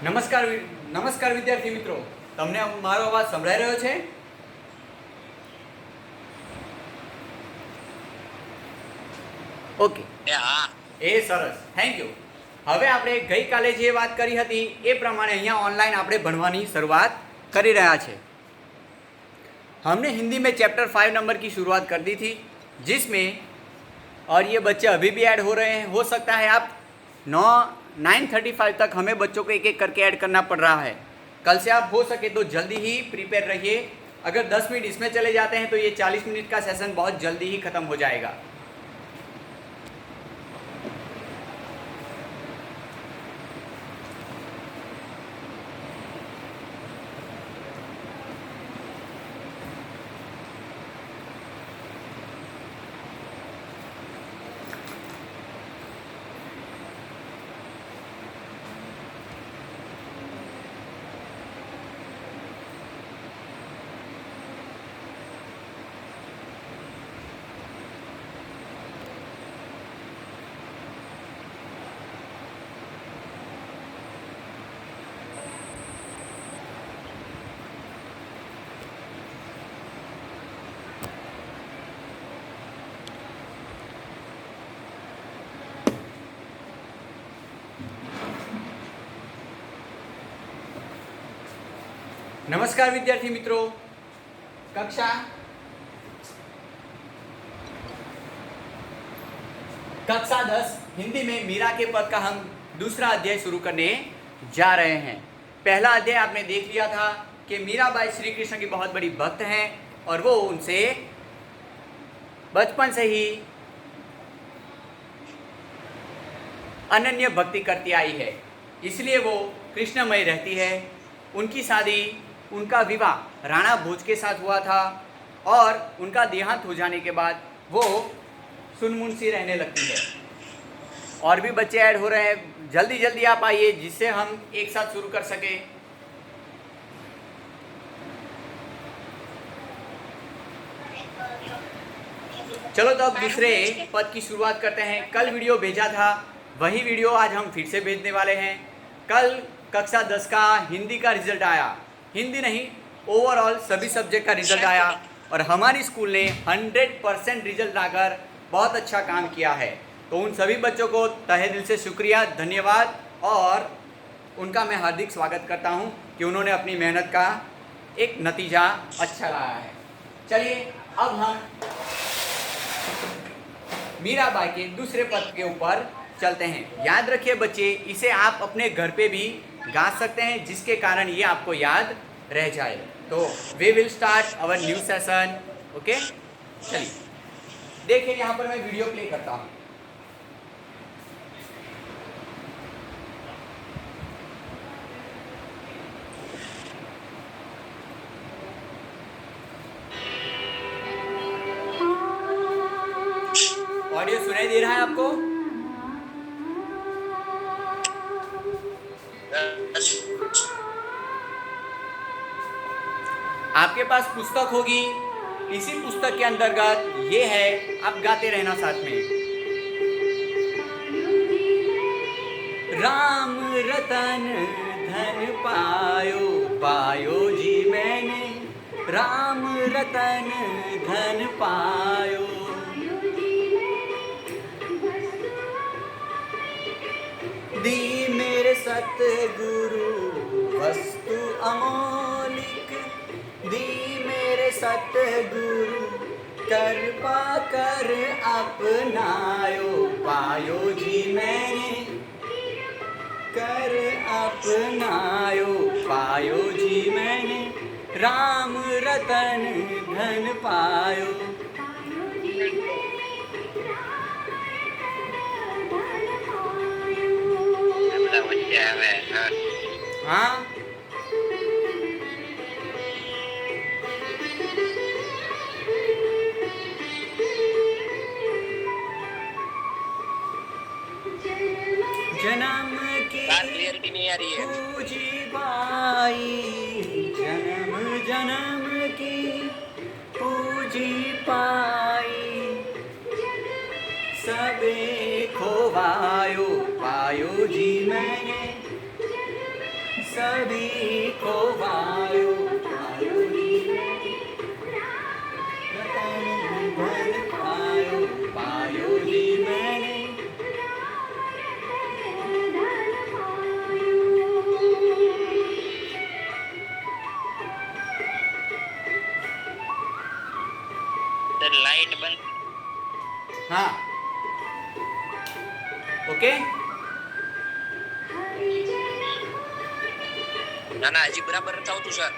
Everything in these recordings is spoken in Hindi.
નમસ્કાર નમસ્કાર વિદ્યાર્થી મિત્રો, તમને મારો અવાજ સંભળાઈ રહ્યો છે? ઓકે, એ સરસ, થેન્ક યુ. હવે આપણે ગઈકાલે જે વાત કરી હતી એ પ્રમાણે અહીંયા ऑनलाइन આપણે ભણવાની શરૂઆત કરી રહ્યા છે. हमने हिंदी में चैप्टर 5 नंबर की शुरुआत कर दी थी, जिसमें और ये बच्चे अभी भी ऐड हो रहे हैं. हो सकता है आप 9:35 तक हमें बच्चों को एक एक करके ऐड करना पड़ रहा है. कल से आप हो सके तो जल्दी ही प्रिपेयर रहिए. अगर 10 मिनट इसमें चले जाते हैं तो ये 40 मिनट का सेशन बहुत जल्दी ही ख़त्म हो जाएगा. नमस्कार विद्यार्थी मित्रों, कक्षा 10 हिंदी में मीरा के पद का हम दूसरा अध्याय शुरू करने जा रहे हैं. पहला अध्याय आपने देख लिया था कि मीराबाई श्री कृष्ण की बहुत बड़ी भक्त हैं और वो उनसे बचपन से ही अनन्य भक्ति करती आई है, इसलिए वो कृष्णमय रहती है. उनकी शादी, उनका विवाह राणा भोज के साथ हुआ था और उनका देहांत हो जाने के बाद वो सुनमुन सी रहने लगती है. और भी बच्चे ऐड हो रहे हैं, जल्दी जल्दी आप आइए जिससे हम एक साथ शुरू कर सके. चलो तो अब दूसरे पद की शुरुआत करते हैं. कल वीडियो भेजा था, वही वीडियो आज हम फिर से भेजने वाले हैं. कल कक्षा 10 का हिंदी का रिजल्ट आया, हिंदी नहीं ओवरऑल सभी सब्जेक्ट का रिजल्ट आया और हमारी स्कूल ने 100% रिजल्ट लाकर बहुत अच्छा काम किया है. तो उन सभी बच्चों को तहे दिल से शुक्रिया, धन्यवाद और उनका मैं हार्दिक स्वागत करता हूं कि उन्होंने अपनी मेहनत का एक नतीजा अच्छा लाया है. चलिए अब हम मीराबाई के दूसरे पद के ऊपर चलते हैं. याद रखिए बच्चे, इसे आप अपने घर पे भी गा सकते हैं जिसके कारण ये आपको याद रह जाए. तो we will start our new session. Okay, चलिए देखिए यहाँ पर मैं वीडियो प्ले करता हूँ. ऑडियो सुनाई दे रहा है आपको? आपके पास पुस्तक होगी, इसी पुस्तक के अंतर्गत ये है, आप गाते रहना साथ में. राम रतन धन पायो, पायो जी मैंने राम रतन धन पायो. दी मेरे सतगुरु वस्तु अमोलिक, दी मेरे सतगुरु कृपा कर अपनायो, पायो जी मैंने कर अपनायो, पायो जी मैंने राम रतन धन पायो. हाँ, जन्म की नहीं आ रही है पूजी बाई, जन्म जन्म की पूजी पाई, सबे खोवायो पायो जी मैंने, सभी को पायो, पायो जी मैंने, रतन धन पायो, पायो जी मैंने। लाइट बंद। हाँ ओके। ના ના હજી બરાબર નથી આવતું સર.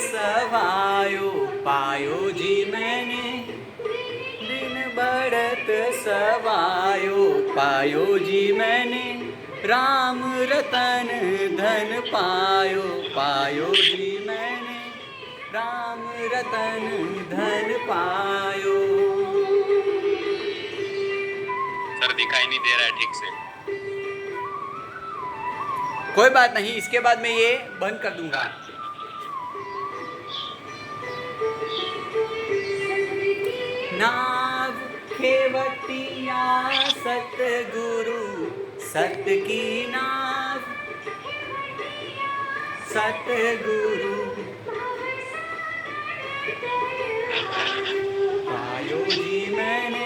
सवायो पायो जी मैंने, दिन बढ़त सवायो पायो जी मैंने, राम रतन धन पायो, पायो जी मैंने, राम रतन धन पायो। सर दिखाई नहीं दे रहा है ठीक से। कोई बात नहीं, इसके बाद मैं ये बंद कर दूंगा। नाव खेवटिया सतगुरु, सत की नाव सतगुरु, पायो जी मैंने,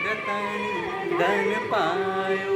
रतन धन पायो।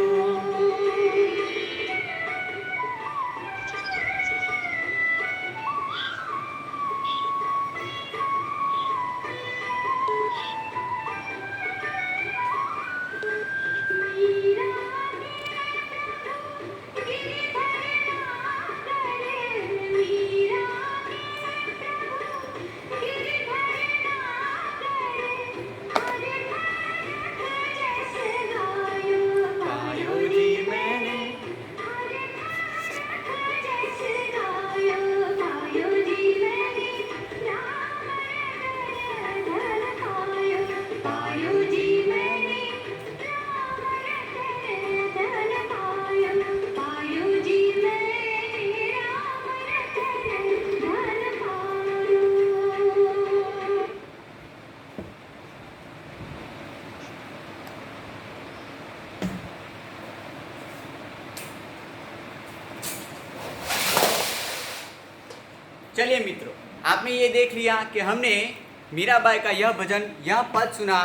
चलिए मित्रों, आपने ये देख लिया कि हमने मीराबाई का यह भजन, यह पद सुना,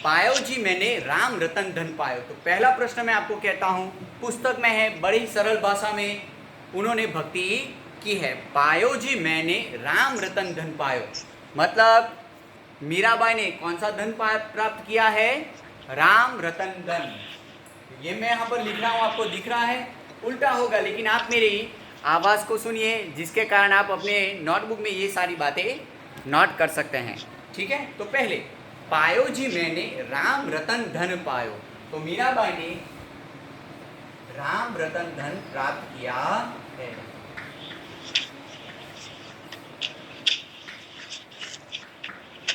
पायो जी मैंने राम रतन धन पायो। तो पहला प्रश्न मैं आपको कहता हूँ, पुस्तक में है, बड़ी सरल भाषा में उन्होंने भक्ति की है। पायो जी मैंने राम रतन धन पायो, मतलब मीराबाई ने कौन सा धन प्राप्त किया है? राम रतन धन। ये मैं यहाँ पर लिख रहा हूँ, आपको दिख रहा है, उल्टा होगा, लेकिन आप मेरी आवाज़ को सुनिए, जिसके कारण आप अपने नोटबुक में ये सारी बातें नोट कर सकते हैं। ठीक है, तो पहले पायो जी मैंने राम रतन धन पायो, तो मीराबाई ने राम रतन धन प्राप्त किया है।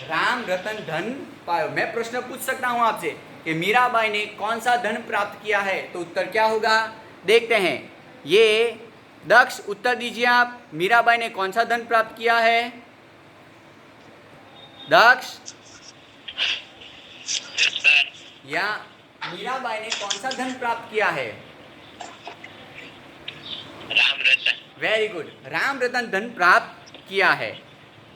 राम रतन धन पायो। मैं प्रश्न पूछ सकता हूं आपसे कि मीराबाई ने कौन सा धन प्राप्त किया है, तो उत्तर क्या होगा? देखते हैं। ये दक्ष उत्तर दीजिए आप, मीराबाई ने कौन सा धन प्राप्त किया है? दक्ष या मीराबाई ने कौन सा धन प्राप्त किया है? राम रतन। वेरी गुड, राम रतन धन प्राप्त किया है।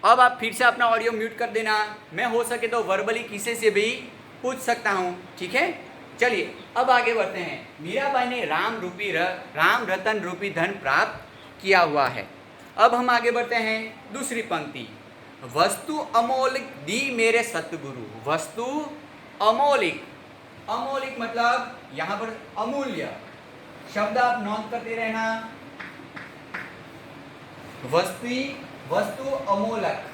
अब आप फिर से अपना ऑडियो म्यूट कर देना, मैं हो सके तो वर्बली किसी से भी पूछ सकता हूँ। ठीक है, चलिए अब आगे बढ़ते हैं। मीराबाई ने राम रतन रूपी धन प्राप्त किया हुआ है। अब हम आगे बढ़ते हैं, दूसरी पंक्ति, वस्तु अमौलिक दी मेरे सतगुरु। वस्तु अमौलिक, अमौलिक मतलब यहाँ पर अमूल्य शब्द आप नोट करते रहना। वस्तु अमोलक,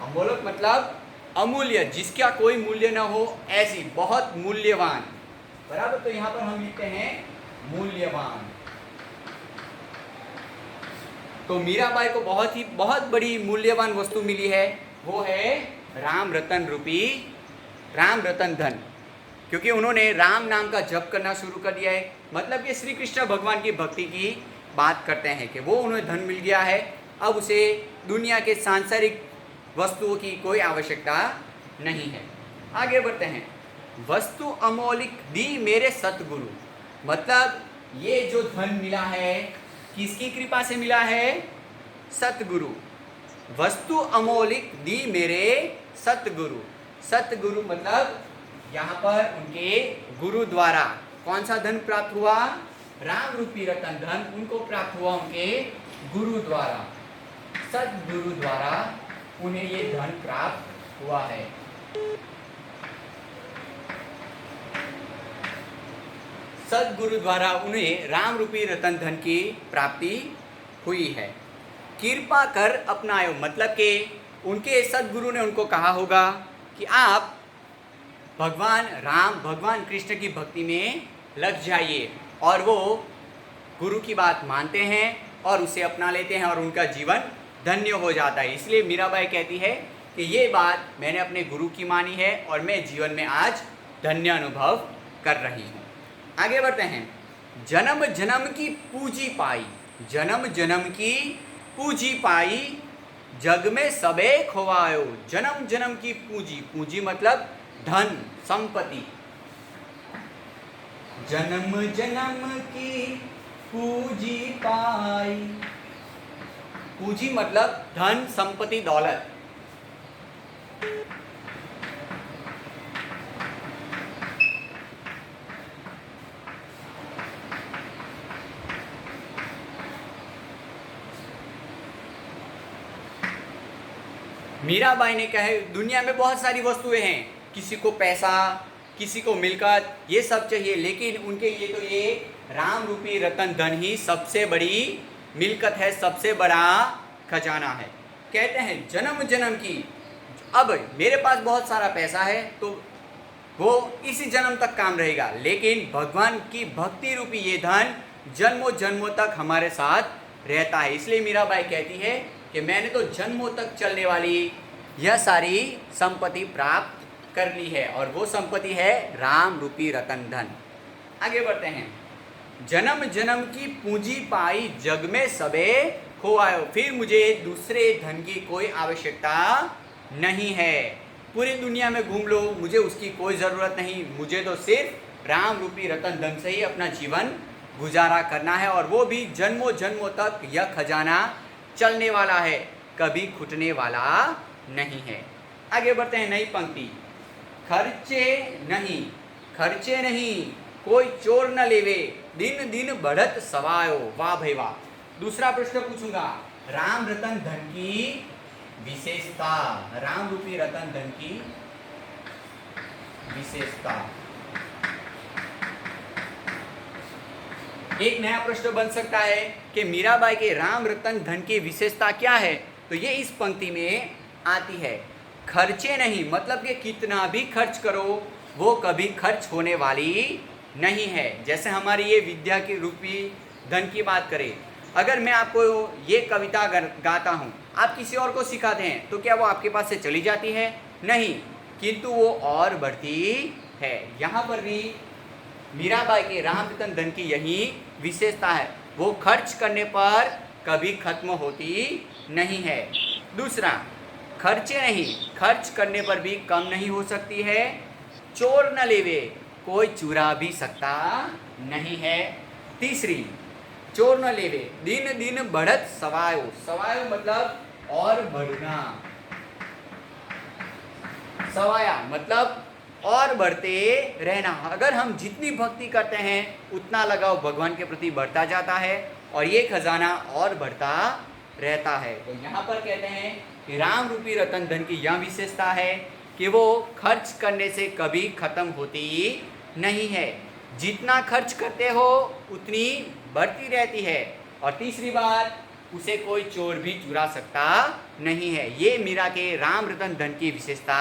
अमोलक मतलब अमूल्य, जिसका कोई मूल्य न हो, ऐसी, बहुत मूल्यवान, बराबर। तो यहाँ पर हम लिखते हैं मूल्यवान। तो मीराबाई को बहुत बड़ी मूल्यवान वस्तु मिली है, वो है राम रतन रूपी राम रतन धन, क्योंकि उन्होंने राम नाम का जप करना शुरू कर दिया है। मतलब ये श्री कृष्ण भगवान की भक्ति की बात करते हैं कि वो उन्हें धन मिल गया है, अब उसे दुनिया के सांसारिक वस्तुओं की कोई आवश्यकता नहीं है। आगे बढ़ते हैं। वस्तु अमौलिक दी मेरे सतगुरु, मतलब ये जो धन मिला है किसकी कृपा से मिला है? सतगुरु। वस्तु अमौलिक दी मेरे सतगुरु। सतगुरु मतलब यहाँ पर उनके गुरु द्वारा कौन सा धन प्राप्त हुआ? राम रूपी रतन धन उनको प्राप्त हुआ उनके गुरु द्वारा, सतगुरु द्वारा उन्हें ये धन प्राप्त हुआ है। सतगुरु द्वारा उन्हें राम रूपी रतन धन की प्राप्ति हुई है। कृपा कर अपनायो, मतलब कि उनके सतगुरु ने उनको कहा होगा कि आप भगवान राम भगवान कृष्ण की भक्ति में लग जाइए, और वो गुरु की बात मानते हैं और उसे अपना लेते हैं और उनका जीवन धन्य हो जाता है। इसलिए मीराबाई कहती है कि ये बात मैंने अपने गुरु की मानी है और मैं जीवन में आज धन्य अनुभव कर रही हूँ। आगे बढ़ते हैं। जन्म जन्म की पूंजी पाई, जन्म जन्म की पूंजी पाई, जग में सबे खोवायो। जन्म जन्म की पूंजी, पूंजी मतलब धन संपत्ति। जन्म जन्म की पूंजी पाई, पूंजी मतलब धन संपत्ति दौलत। मीराबाई ने कहे दुनिया में बहुत सारी वस्तुएं हैं, किसी को पैसा, किसी को मिलकत, ये सब चाहिए, लेकिन उनके लिए तो ये राम रूपी रतन धन ही सबसे बड़ी मिलकत है, सबसे बड़ा खजाना है। कहते हैं जन्म जन्म की, अब मेरे पास बहुत सारा पैसा है तो वो इसी जन्म तक काम रहेगा, लेकिन भगवान की भक्ति रूपी ये धन जन्मों जन्मों तक हमारे साथ रहता है। इसलिए मीराबाई कहती है कि मैंने तो जन्मों तक चलने वाली यह सारी संपत्ति प्राप्त कर ली है, और वो संपत्ति है राम रूपी रतन धन। आगे बढ़ते हैं। जन्म जन्म की पूंजी पाई, जग में सबे खोआयो। फिर मुझे दूसरे धन की कोई आवश्यकता नहीं है, पूरी दुनिया में घूम लो, मुझे उसकी कोई ज़रूरत नहीं, मुझे तो सिर्फ राम रूपी रतन धन से ही अपना जीवन गुजारा करना है, और वो भी जन्मों जन्मों तक यह खजाना चलने वाला है, कभी घुटने वाला नहीं है। आगे बढ़ते हैं। नई पंक्ति। खर्चे नहीं, खर्चे नहीं, कोई चोर न लेवे, दिन दिन बढ़त सवायो। वाह भाई वाह। दूसरा प्रश्न पूछूंगा, राम रतन धन की विशेषता, राम रूपी रतन धन की विशेषता। एक नया प्रश्न बन सकता है कि मीराबाई के राम रतन धन की विशेषता क्या है, तो ये इस पंक्ति में आती है। खर्चे नहीं, मतलब कि कितना भी खर्च करो वो कभी खर्च होने वाली नहीं है। जैसे हमारी ये विद्या के रूपी धन की बात करें, अगर मैं आपको ये कविता गाता हूँ, आप किसी और को सिखाते हैं, तो क्या वो आपके पास से चली जाती है? नहीं, किंतु वो और बढ़ती है। यहाँ पर भी मीराबाई के राम रतन धन की यही विशेषता है, वो खर्च करने पर कभी खत्म होती नहीं है। दूसरा, खर्चे नहीं, खर्च करने पर भी कम नहीं हो सकती है। चोर न लेवे, कोई चुरा भी सकता नहीं है। तीसरी, चोर न लेवे, दिन दिन बढ़त सवायो। सवायो मतलब और बढ़ना, सवाया मतलब और बढ़ते रहना। अगर हम जितनी भक्ति करते हैं उतना लगाव भगवान के प्रति बढ़ता जाता है और ये खजाना और बढ़ता रहता है। तो यहाँ पर कहते हैं कि राम रूपी रतन धन की यह विशेषता है कि वो खर्च करने से कभी खत्म होती नहीं है, जितना खर्च करते हो उतनी बढ़ती रहती है। और तीसरी बात, उसे कोई चोर भी चुरा सकता नहीं है। ये मीरा के राम रतन धन की विशेषता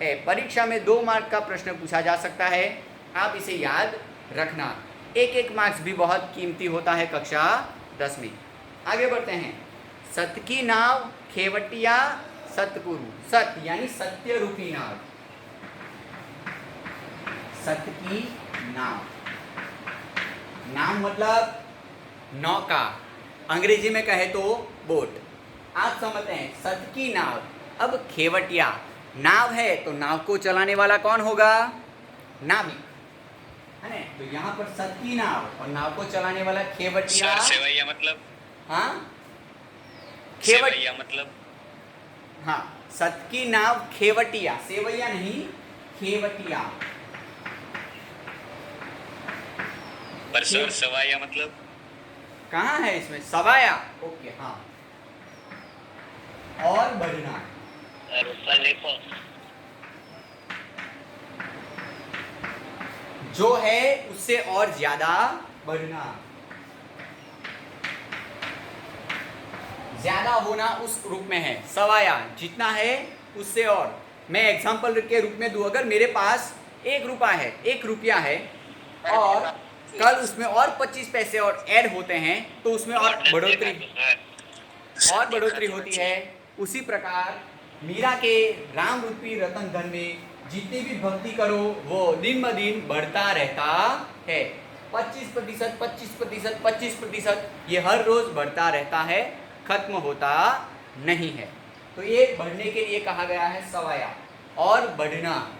है। परीक्षा में 2 मार्क का प्रश्न पूछा जा सकता है, आप इसे याद रखना। एक मार्क्स भी बहुत कीमती होता है कक्षा 10 में। आगे बढ़ते हैं। सत की नाव खेवटिया सतगुरु, सत यानी सत्य रूपी नाव। सत की नाव। नाव मतलब नौका, अंग्रेजी में कहे तो बोट। आप समझते हैं सत की नाव। अब खेवटिया नाव है तो नाव को चलाने वाला कौन होगा? नाविक है ना। तो यहाँ पर सत की नाव और नाव को चलाने वाला खेवटिया। सर सेवैया मतलब? हाँ सेवैया मतलब? हाँ, सत की नाव खेवटिया, सेवैया नहीं, खेवटिया। पर सर सवाया मतलब? कहाँ है इसमें सवाया? ओके हाँ। और बढ़ना, ऊपर देखो। जो है उससे और ज्यादा बढ़ना, ज्यादा होना उस रूप में है। सवाया जितना है उससे और। मैं एग्जांपल के रूप में दूं, अगर मेरे पास 1 रुपया है और कल उसमें और 25 पैसे और ऐड होते हैं तो उसमें और बढ़ोतरी होती है। उसी प्रकार मीरा के राम रूपी रतन धन में जितनी भी भक्ति करो वो दिन ब दिन बढ़ता रहता है। 25%, 25%, 25%, ये हर रोज बढ़ता रहता है, खत्म होता नहीं है। तो ये बढ़ने के लिए कहा गया है सवाया और बढ़ना।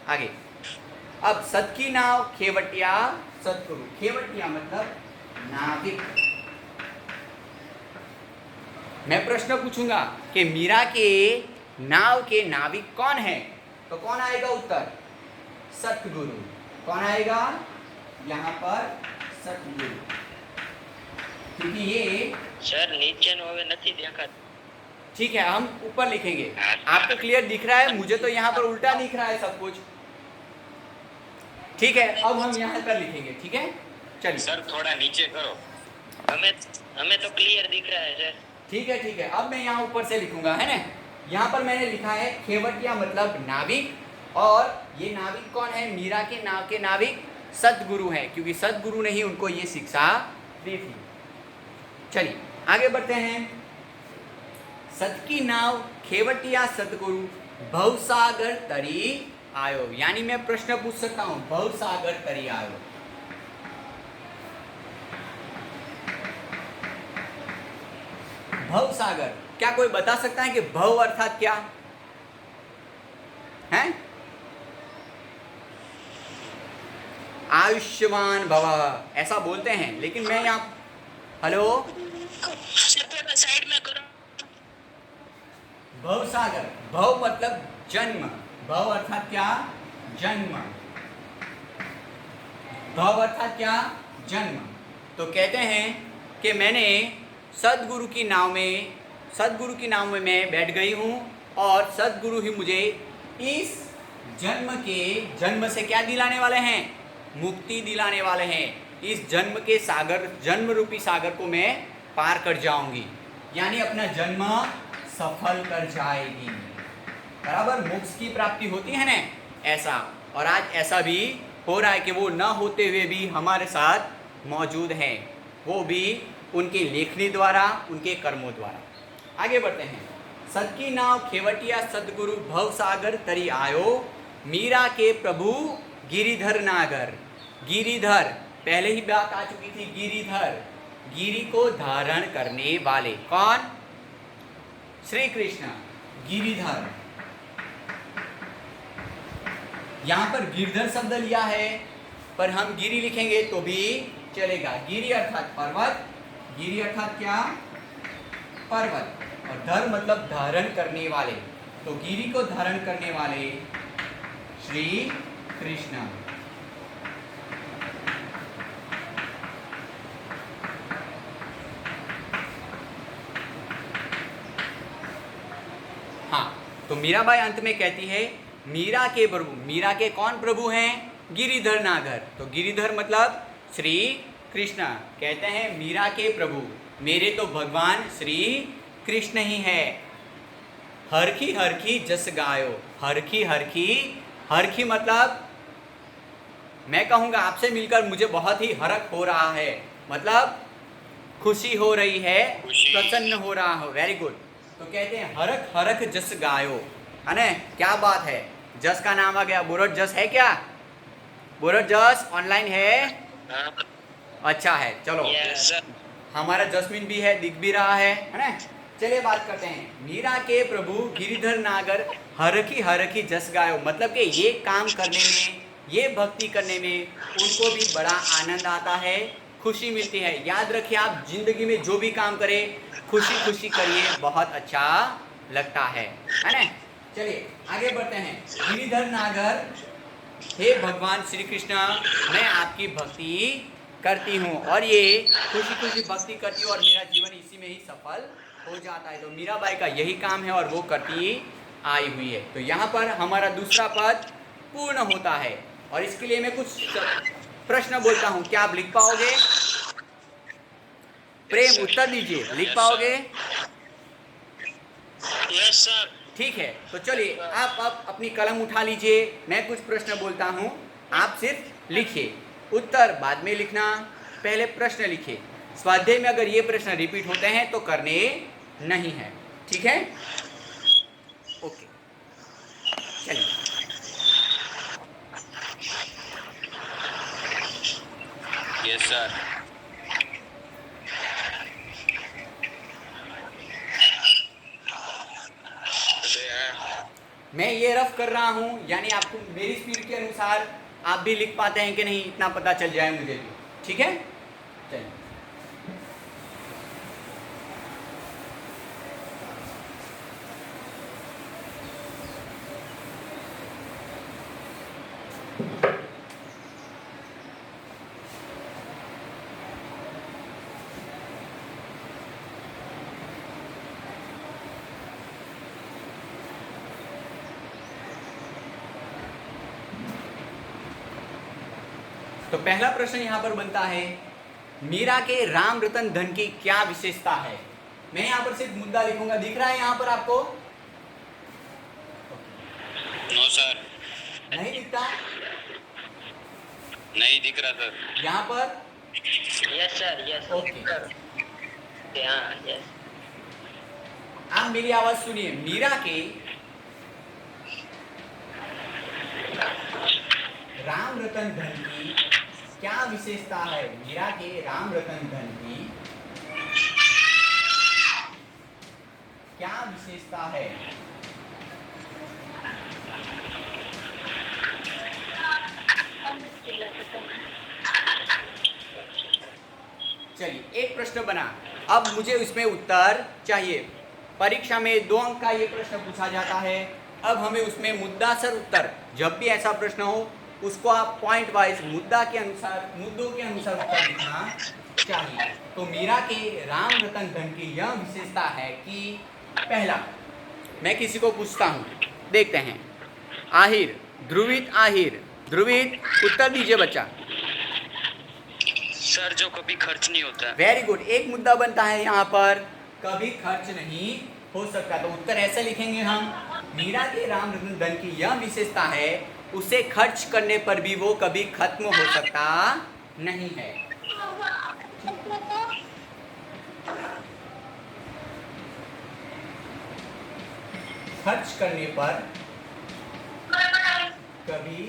आगे, अब सत की नाव खेवटिया सतगुरु। खेवटिया मतलब नाविक। मैं प्रश्न पूछूंगा कि मीरा के नाव के नाविक कौन है, तो कौन आएगा उत्तर? सतगुरु। कौन आएगा यहाँ पर? सतगुरु। क्योंकि ये सर नीचे नोवे नहीं देखा। ठीक है, हम ऊपर लिखेंगे। आपको क्लियर दिख रहा है? मुझे तो यहाँ पर उल्टा दिख रहा है सब कुछ। ठीक है, अब हम यहाँ पर लिखेंगे। ठीक है, चलिए सर थोड़ा नीचे करो। हमें तो क्लियर दिख रहा है सर। ठीक है ठीक है, अब मैं यहाँ ऊपर से लिखूंगा, है ना। यहाँ पर मैंने लिखा है खेवटिया मतलब नाविक, और ये नाविक कौन है? मीरा के नाव के नाविक सतगुरु हैं, क्योंकि सतगुरु ने ही उनको ये शिक्षा दी थी। चलिए आगे बढ़ते हैं। सत की नाव खेवटिया सतगुरु भवसागर तरी आयो। यानी मैं प्रश्न पूछ सकता हूं, भवसागर तरी आयो। भवसागर, क्या कोई बता सकता है कि भव अर्थात क्या है? आयुष्मान भव ऐसा बोलते हैं, लेकिन मैं यहाँ हेलो साइड में करो। भवसागर, भव मतलब जन्म, भव अर्थात क्या? जन्म। भव अर्थात क्या? जन्म। तो कहते हैं कि मैंने सतगुरु की नाव में मैं बैठ गई हूँ, और सतगुरु ही मुझे इस जन्म से क्या दिलाने वाले हैं? मुक्ति दिलाने वाले हैं। इस जन्म के सागर, जन्म रूपी सागर को मैं पार कर जाऊंगी, यानी अपना जन्म सफल कर जाएगी। बराबर, मोक्ष की प्राप्ति होती है ना, ऐसा। और आज ऐसा भी हो रहा है कि वो न होते हुए भी हमारे साथ मौजूद हैं, वो भी उनके लेखनी द्वारा, उनके कर्मों द्वारा। आगे बढ़ते हैं। सत की नाव खेवटिया सतगुरु भवसागर तरी आयो, मीरा के प्रभु गिरिधर नागर। गिरिधर, पहले ही बात आ चुकी थी, गिरिधर, गिरि को धारण करने वाले। कौन? श्री कृष्ण। गिरिधर, यहां पर गिरधर शब्द लिया है, पर हम गिरि लिखेंगे तो भी चलेगा। गिरि अर्थात पर्वत, गिरि अर्थात क्या? पर्वत। और धर मतलब धारण करने वाले, तो गिरि को धारण करने वाले श्री कृष्ण। हाँ, तो मीराबाई अंत में कहती है मीरा के प्रभु। मीरा के कौन प्रभु हैं? गिरिधर नागर। तो गिरिधर मतलब श्री कृष्ण। कहते हैं मीरा के प्रभु मेरे तो भगवान श्री कृष्ण ही है। हरखी हरखी जस गायो। हरखी हरखी, हरखी मतलब मैं कहूँगा आपसे मिलकर मुझे बहुत ही हरख हो रहा है, मतलब खुशी हो रही है, प्रसन्न हो रहा हो। Very good. तो कहते हैं हरख हरख जस गायो, है ना। क्या बात है, जस का नाम आ गया। बोलो जस है क्या? बोलो जस ऑनलाइन है? हाँ अच्छा है, चलो यस सर। हमारा जस्मिन भी है, दिख भी रहा है ना। चलिए बात करते हैं। मीरा के प्रभु गिरिधर नागर हरखी जस गायो, मतलब कि ये काम करने में, ये भक्ति करने में उनको भी बड़ा आनंद आता है, खुशी मिलती है। याद रखिए, आप जिंदगी में जो भी काम करें खुशी खुशी करिए, बहुत अच्छा लगता है ना। चलिए आगे बढ़ते हैं। गिरिधर नागर, हे भगवान श्री कृष्ण, मैं आपकी भक्ति करती हूँ और ये खुशी खुशी भक्ति करती हूँ और मेरा जीवन इसी में ही सफल हो जाता है। तो मीराबाई का यही काम है और वो करती आई हुई है। तो यहाँ पर हमारा दूसरा पद पूर्ण होता है और इसके लिए मैं कुछ प्रश्न बोलता हूँ, क्या आप लिख पाओगे? प्रेम उत्तर दीजिए, लिख पाओगे? Yes sir. ठीक है, तो चलिए आप अपनी कलम उठा लीजिए, मैं कुछ प्रश्न बोलता हूँ, आप सिर्फ लिखिए, उत्तर बाद में लिखना, पहले प्रश्न लिखिए। स्वाध्याय में अगर ये प्रश्न रिपीट होते हैं तो करने नहीं है, ठीक है? ओके, चलिए। Yes sir. मैं ये रफ कर रहा हूँ, यानी आपको मेरी स्पीड के अनुसार आप भी लिख पाते हैं कि नहीं, इतना पता चल जाए मुझे भी, ठीक है? चलिए। तो पहला प्रश्न यहाँ पर बनता है, मीरा के राम रतन धन की क्या विशेषता है? मैं यहाँ पर सिर्फ मुद्दा लिखूंगा, दिख रहा है यहाँ पर आपको? No sir. नहीं दिखता? नहीं दिख रहा सर। यहाँ पर? Yes sir, yes okay. हाँ यस। आप मेरी आवाज सुनिए। मीरा के राम रतन धन की क्या विशेषता है? मीरा के राम रतन धन की क्या विशेषता है? चलिए एक प्रश्न बना, अब मुझे उसमें उत्तर चाहिए। परीक्षा में 2 अंक का ये प्रश्न पूछा जाता है, अब हमें उसमें मुद्दासर उत्तर, जब भी ऐसा प्रश्न हो उसको आप पॉइंट वाइज मुद्दों के अनुसार उत्तर लिखना चाहिए। तो मीरा के राम रतन धन की यह विशेषता है कि पहला, मैं किसी को पूछता हूँ, देखते हैं। आहिर, ध्रुवित उत्तर दीजिए बच्चा। सर जो कभी खर्च नहीं होता। वेरी गुड, एक मुद्दा बनता है यहाँ पर, कभी खर्च नहीं हो सकता। तो उत्तर ऐसे लिखेंगे हम, मीरा के राम रतन धन की यह विशेषता है, उसे खर्च करने पर भी वो कभी खत्म हो सकता नहीं है। खर्च करने पर कभी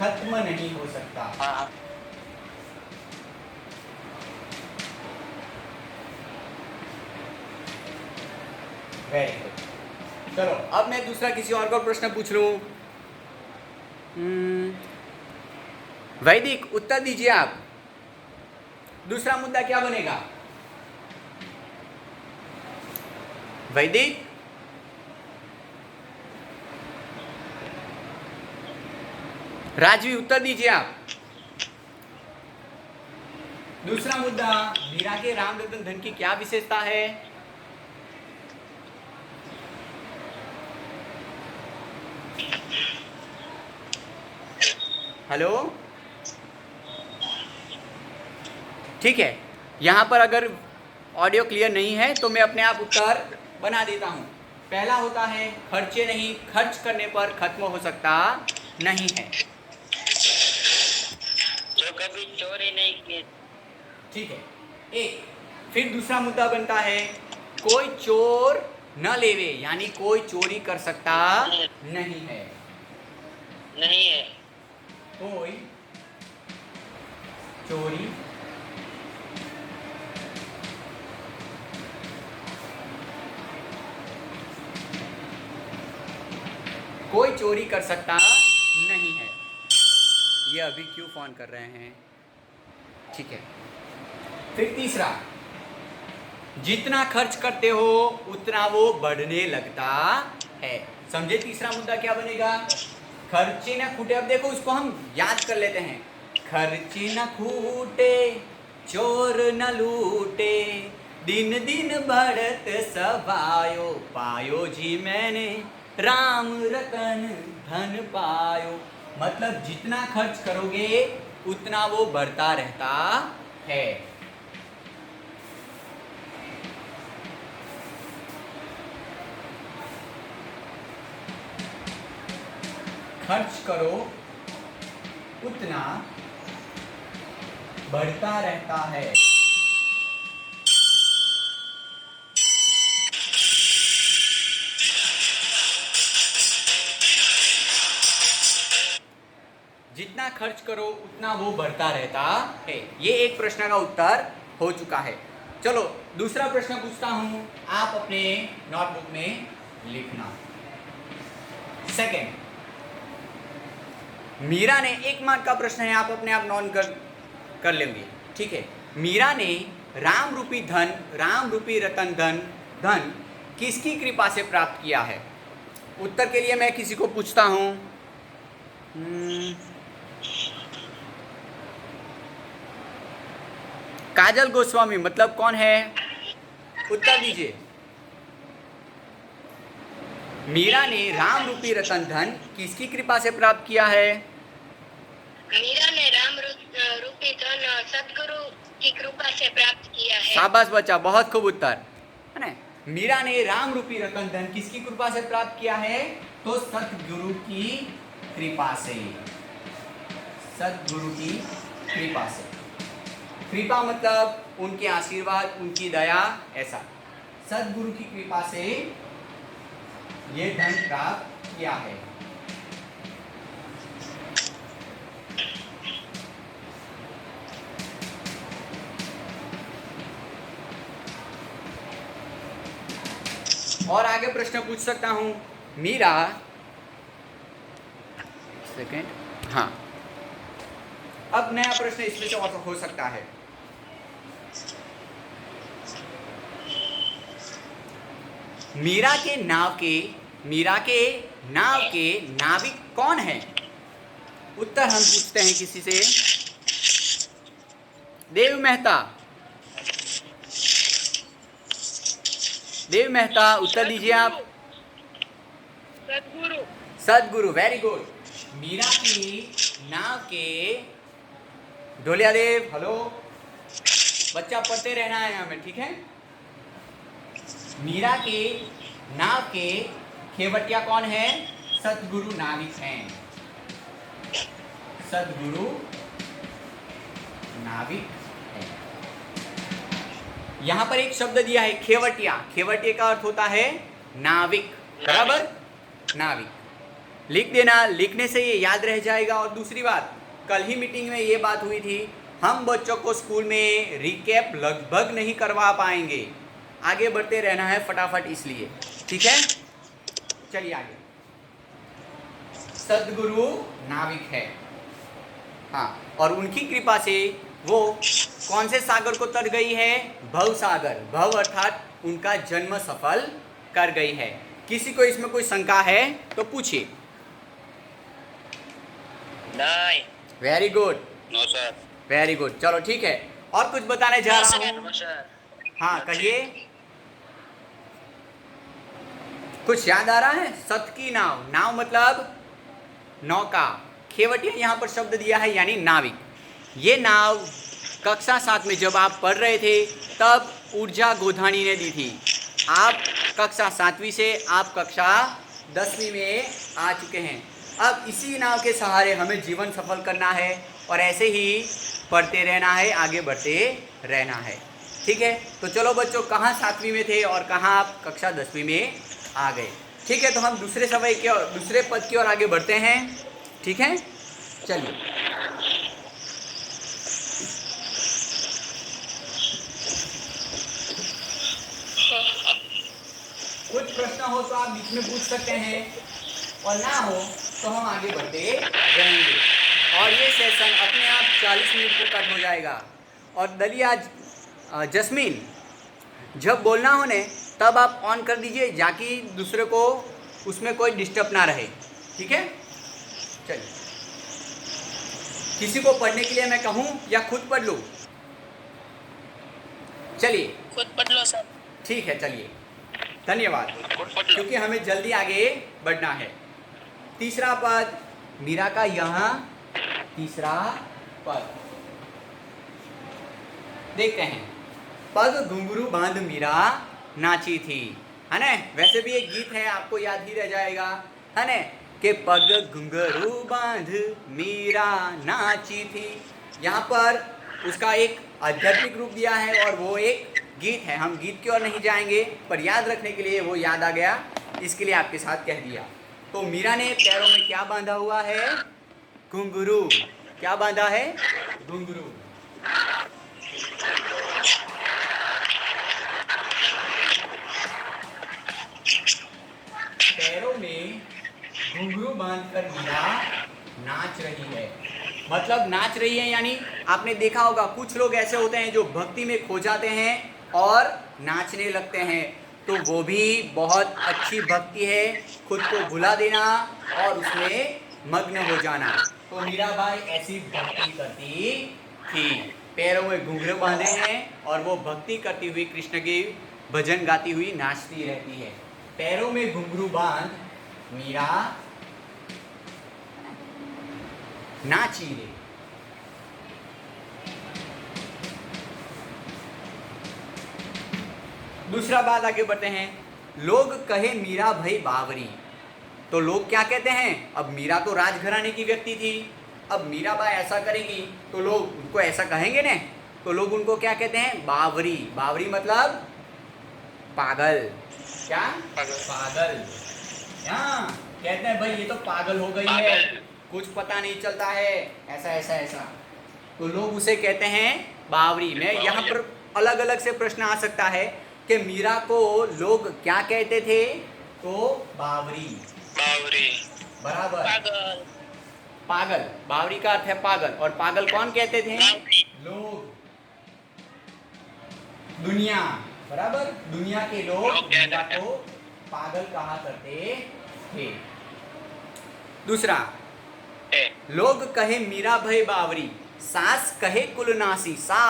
खत्म नहीं हो सकता। Very good. चलो अब मैं दूसरा किसी और को प्रश्न पूछ लूं। वैदिक उत्तर दीजिए आप, दूसरा मुद्दा क्या बनेगा? वैदिक, राजवी उत्तर दीजिए आप। दूसरा मुद्दा, मीरा के राम रतन धन की क्या विशेषता है? हेलो, ठीक है, यहाँ पर अगर ऑडियो क्लियर नहीं है तो मैं अपने आप उत्तर बना देता हूँ। पहला होता है खर्चे नहीं, खर्च करने पर खत्म हो सकता नहीं है। जो कभी चोरी नहीं की। ठीक है, एक। फिर दूसरा मुद्दा बनता है कोई चोर न लेवे, यानी कोई चोरी कर सकता नहीं है। नहीं है। कोई चोरी कोई चोरी कर सकता नहीं है। ये अभी क्यों फोन कर रहे हैं? ठीक है। फिर तीसरा, जितना खर्च करते हो उतना वो बढ़ने लगता है। समझे तीसरा मुद्दा क्या बनेगा? खर्चे न खूटे। अब देखो उसको हम याद कर लेते हैं। खर्चे न खूटे चोर न लूटे, दिन दिन बढ़त सवायो, पायो जी मैंने राम रतन धन पायो। मतलब जितना खर्च करोगे उतना वो बढ़ता रहता है। खर्च करो उतना बढ़ता रहता है। जितना खर्च करो उतना वो बढ़ता रहता है। ये एक प्रश्न का उत्तर हो चुका है। चलो दूसरा प्रश्न पूछता हूं, आप अपने नोटबुक में लिखना। सेकंड, मीरा ने, 1 मार्क का प्रश्न है, आप अपने आप नोट कर लेंगे। ठीक है। मीरा ने राम रूपी धन, राम रूपी रतन धन किसकी कृपा से प्राप्त किया है? उत्तर के लिए मैं किसी को पूछता हूं। काजल गोस्वामी मतलब कौन है? उत्तर दीजिए। मीरा ने राम रूपी रतन धन किसकी कृपा से प्राप्त किया है? मीरा ने राम रूपी धन सदगुरु की कृपा से प्राप्त किया है। शाबाश बच्चा, बहुत खूब उत्तर है ना। मीरा ने राम रूपी रतन धन किसकी कृपा से प्राप्त किया है? तो सतगुरु की कृपा से। सतगुरु की कृपा से। कृपा मतलब उनके आशीर्वाद, उनकी दया, ऐसा। सतगुरु की कृपा से ये धन प्राप्त किया है। और आगे प्रश्न पूछ सकता हूं। मीरा, सेकंड, हाँ, अब नया प्रश्न इसमें से और हो सकता है। मीरा के नाव के नाविक कौन है? उत्तर हम पूछते हैं किसी से। देव मेहता, देव मेहता उत्तर दीजिए आप। सदगुरु। सदगुरु, वेरी गुड। मीरा की नाव के, ढोलिया देव, हेलो बच्चा, पढ़ते रहना है हमें, ठीक है। मीरा के नाव के खेवटिया कौन है? सतगुरु नाविक हैं। सतगुरु नाविक है। यहां पर एक शब्द दिया है खेवटिया। खेवटिया का अर्थ होता है नाविक, बराबर, नाविक। लिख देना, लिखने से ये याद रह जाएगा। और दूसरी बात, कल ही मीटिंग में ये बात हुई थी, हम बच्चों को स्कूल में रिकैप लगभग नहीं करवा पाएंगे। आगे बढ़ते रहना है फटाफट, इसलिए ठीक है। चलिए आगे। सद्गुरु नाविक है, हाँ, और उनकी कृपा से वो कौन से सागर को तर गई है? भव सागर। भव अर्थात उनका जन्म सफल कर गई है। किसी को इसमें कोई शंका है तो पूछिए। नहीं। Very good, no sir. Very good. चलो ठीक है, और कुछ बताने जा रहा हूँ। हाँ कहिए, कुछ याद आ रहा है? सत की नाव, नाव मतलब नौका। खेवटिया यहाँ पर शब्द दिया है यानी नाविक। ये नाव कक्षा 7 में जब आप पढ़ रहे थे तब ऊर्जा गोधानी ने दी थी। आप कक्षा 7वीं से आप कक्षा 10वीं में आ चुके हैं। अब इसी नाव के सहारे हमें जीवन सफल करना है और ऐसे ही पढ़ते रहना है, आगे बढ़ते रहना है, ठीक है। तो चलो बच्चों, कहाँ 7वीं में थे और कहाँ आप कक्षा 10वीं में आ गए, ठीक है। तो हम दूसरे समय के दूसरे पद की ओर आगे बढ़ते हैं। ठीक है, चलिए। कुछ प्रश्न हो तो आप बीच में पूछ सकते हैं, और ना हो तो हम आगे बढ़ते रहेंगे। और ये सेशन अपने आप 40 मिनट को कट हो जाएगा। और दलिया जस्मीन, जब बोलना हो ने तब आप ऑन कर दीजिए, जाकि दूसरे को उसमें कोई डिस्टर्ब ना रहे, ठीक है। चलिए, किसी को पढ़ने के लिए मैं कहूँ या खुद पढ़ लूँ? चलिए, खुद पढ़ लो सर। ठीक है, चलिए, धन्यवाद, क्योंकि हमें जल्दी आगे बढ़ना है। तीसरा पद मीरा का यहाँ तीसरा पद देखते हैं। पग घुंघरू बांध मीरा नाची थी, है ना। वैसे भी एक गीत है, आपको याद ही रह जाएगा, है ना, कि पग घुंघरू बांध मीरा नाची थी। यहाँ पर उसका एक आध्यात्मिक रूप दिया है और वो एक गीत है। हम गीत की ओर नहीं जाएंगे, पर याद रखने के लिए वो याद आ गया, इसके लिए आपके साथ कह दिया। तो मीरा ने पैरों में क्या बांधा हुआ है? घुंघरू। क्या बांधा है? घुंघरू। पैरों में घुंघरू बांधकर मीरा नाच रही है। मतलब नाच रही है, यानी आपने देखा होगा कुछ लोग ऐसे होते हैं जो भक्ति में खो जाते हैं और नाचने लगते हैं, तो वो भी बहुत अच्छी भक्ति है, खुद को भुला देना और उसमें मग्न हो जाना। तो मीराबाई ऐसी भक्ति करती थी, पैरों में घुंघरू बांधे हैं और वो भक्ति करती हुई कृष्ण के भजन गाती हुई नाचती रहती है। पैरों में घुंघरू बांध मीरा नाची रे। दूसरा बात आगे बढ़ते हैं। लोग कहे मीरा भई बावरी। तो लोग क्या कहते हैं? अब मीरा तो राजघराने की व्यक्ति थी, अब मीराबाई ऐसा करेगी तो लोग उनको ऐसा कहेंगे ना, तो लोग उनको क्या कहते हैं? बावरी। बावरी मतलब पागल। क्या? पागल। हाँ, कहते हैं भाई ये तो पागल हो गई है, कुछ पता नहीं चलता है, ऐसा ऐसा ऐसा, तो लोग उसे कहते हैं बावरी। में यहाँ पर अलग अलग से प्रश्न आ सकता है कि मीरा को लोग क्या कहते थे? तो बावरी। बावरी बराबर पागल। पागल। बावरी का अर्थ है पागल, और पागल कौन कहते थे? लोग, दुनिया। बराबर, दुनिया के लोग मीरा को पागल कहा करते थे। दूसरा, लोग कहे मीरा भई बावरी, सास कहे कुलनासी। सास